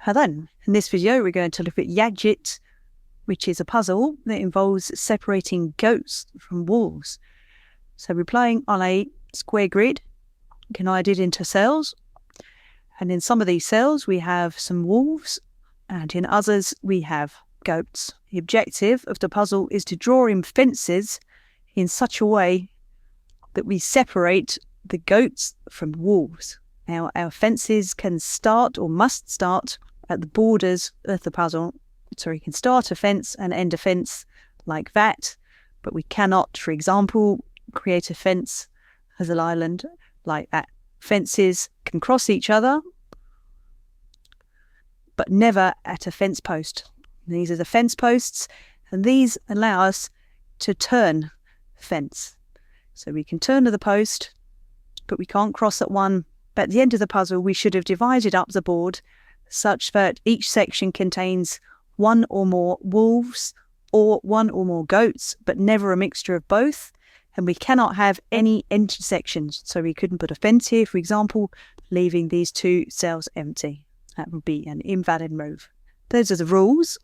And then, in this video, we're going to look at Yagit, which is a puzzle that involves separating goats from wolves. So we're playing on a square grid, divided into cells. And in some of these cells, we have some wolves, and in others, we have goats. The objective of the puzzle is to draw in fences in such a way that we separate the goats from wolves. Now, our fences can start or must start at the borders of the puzzle. So we can start a fence and end a fence like that, but we cannot, for example, create a fence as an island like that. Fences can cross each other, but never at a fence post. These are the fence posts, and these allow us to turn fence. So we can turn to the post, but we can't cross at one. But at the end of the puzzle, we should have divided up the board such that each section contains one or more wolves or one or more goats, but never a mixture of both. And we cannot have any intersections. So we couldn't put a fence here, for example, leaving these two cells empty. That would be an invalid move. Those are the rules.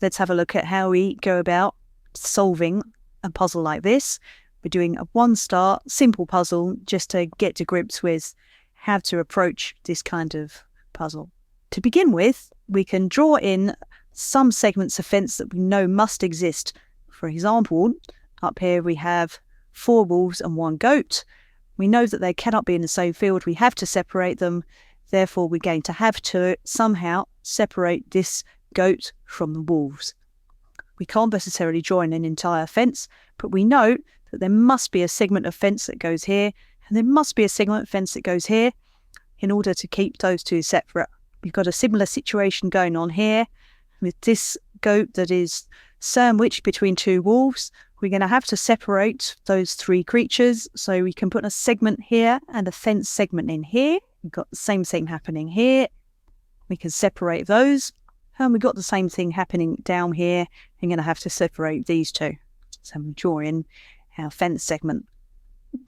Let's have a look at how we go about solving a puzzle like this. We're doing a one-star simple puzzle just to get to grips with how to approach this kind of puzzle. To begin with, we can draw in some segments of fence that we know must exist. For example, up here we have 4 wolves and 1 goat. We know that they cannot be in the same field. We have to separate them. Therefore, we're going to have to somehow separate this goat from the wolves. We can't necessarily draw in an entire fence, but we know that there must be a segment of fence that goes here, and there must be a segment of fence that goes here in order to keep those two separate. We've got a similar situation going on here with this goat that is sandwiched between 2 wolves. We're going to have to separate those 3 creatures. So we can put a segment here and a fence segment in here. We've got the same thing happening here. We can separate those. And we've got the same thing happening down here. We're going to have to separate these 2. So we draw in our fence segment.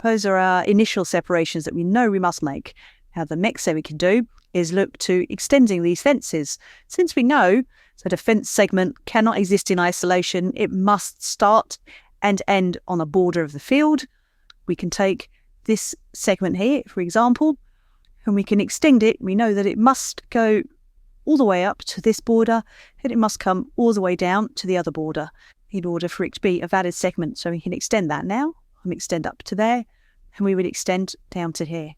Those are our initial separations that we know we must make. Now the next thing we can do is look to extending these fences. Since we know that a fence segment cannot exist in isolation, it must start and end on a border of the field. We can take this segment here, for example, and we can extend it. We know that it must go all the way up to this border, and it must come all the way down to the other border in order for it to be a valid segment. So we can extend that now, and extend up to there, and we would extend down to here.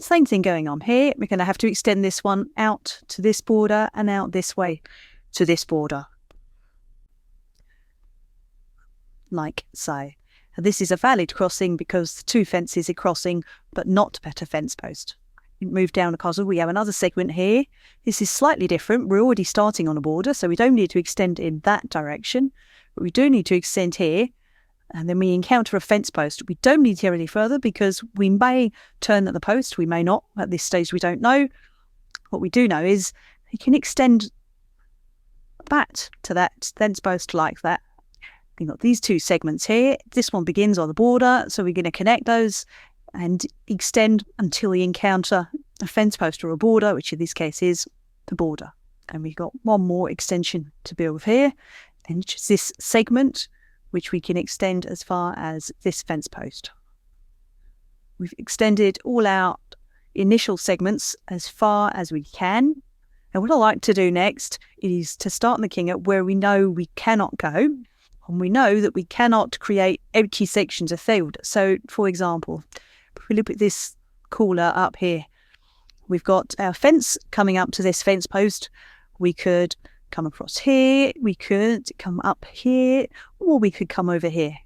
Same thing going on here. We're going to have to extend this one out to this border and out this way to this border. Like so. And this is a valid crossing because the 2 fences are crossing, but not at a fence post. We move down the puzzle. We have another segment here. This is slightly different. We're already starting on a border, so we don't need to extend in that direction. But we do need to extend here. And then we encounter a fence post. We don't need to go any further because we may turn at the post. We may not. At this stage, we don't know. What we do know is we can extend that to that fence post like that. We've got these 2 segments here. This one begins on the border, so we're going to connect those and extend until we encounter a fence post or a border, which in this case is the border. And we've got one more extension to build here, and just this segment, which we can extend as far as this fence post. We've extended all our initial segments as far as we can. And what I like to do next is to start looking at where we know we cannot go, and we know that we cannot create empty sections of field. So, for example, if we look at this corner up here, we've got our fence coming up to this fence post. We could come across here, we could come up here, or we could come over here.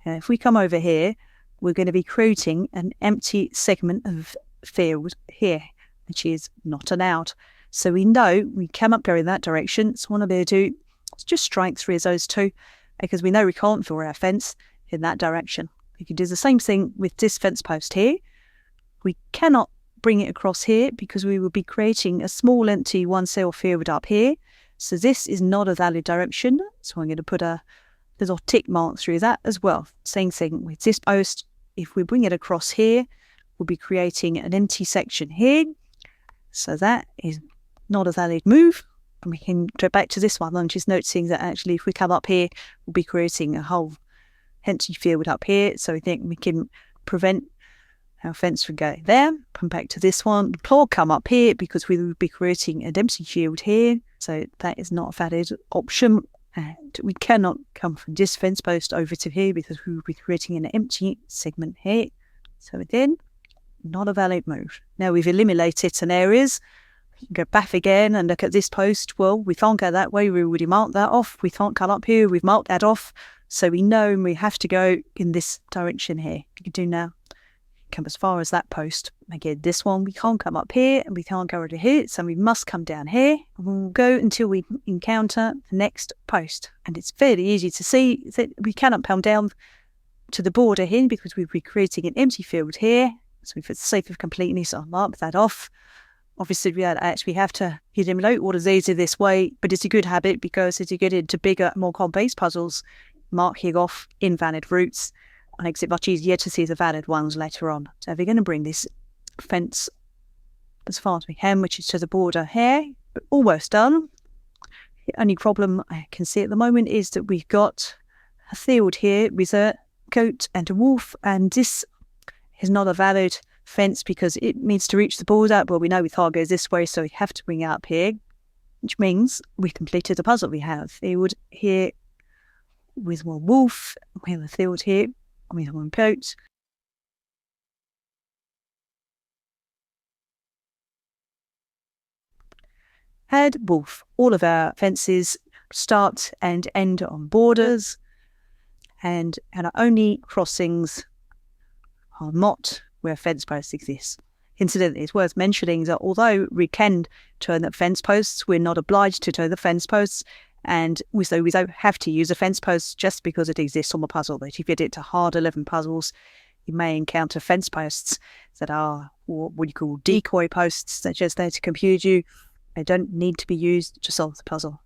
If we come over here, we're going to be creating an empty segment of field here, which is not allowed. So we know we cannot go in that direction. So what I'm going to do is just strike 3 of those 2, because we know we can't draw our fence in that direction. We can do the same thing with this fence post here. We cannot bring it across here because we will be creating a small empty 1-cell field up here. So this is not a valid direction. So I'm going to put a little tick mark through that as well. Same thing with this post. If we bring it across here, we'll be creating an empty section here. So that is not a valid move. And we can go back to this one and just noticing that actually if we come up here, we'll be creating a whole empty field up here. So we think we can prevent our fence from going there. Come back to this one. Claw come up here because we would be creating an empty field here. So that is not a valid option. And we cannot come from this fence post over to here because we would be creating an empty segment here. So again, not a valid move. Now we've eliminated some areas. Go back again and look at this post. Well, we can't go that way. We already marked that off. We can't come up here. We've marked that off. So we know we have to go in this direction here. We can do now. Come as far as that post. Again, this one, we can't come up here and we can't go over here. So we must come down here. And we'll go until we encounter the next post. And it's fairly easy to see that we cannot come down to the border here because we'll be creating an empty field here. So for the sake of completeness, I'll mark that off. Obviously, we actually have to eliminate all of these in this way, but it's a good habit because as you get into bigger, more complex puzzles, marking off invalid routes makes it much easier to see the valid ones later on. So we're going to bring this fence as far as we can, which is to the border here, but almost done. The only problem I can see at the moment is that we've got a field here with a goat and a wolf, and this is not a valid fence because it needs to reach the border, but we know we can't go this way, so we have to bring it up here, which means we completed the puzzle. We have a field here with one wolf, we have a field here with one goat. Had wolf. All of our fences start and end on borders, and our only crossings are not where fence posts exist. Incidentally, it's worth mentioning that although we can turn the fence posts, we're not obliged to turn the fence posts, and we don't have to use a fence post just because it exists on the puzzle. But if you get into hard 11 puzzles, you may encounter fence posts that are what you call decoy posts. They're just there to confuse you. They don't need to be used to solve the puzzle.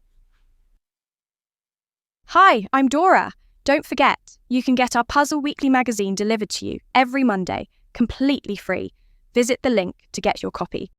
Hi, I'm Dora. Don't forget, you can get our Puzzle Weekly magazine delivered to you every Monday, completely free. Visit the link to get your copy.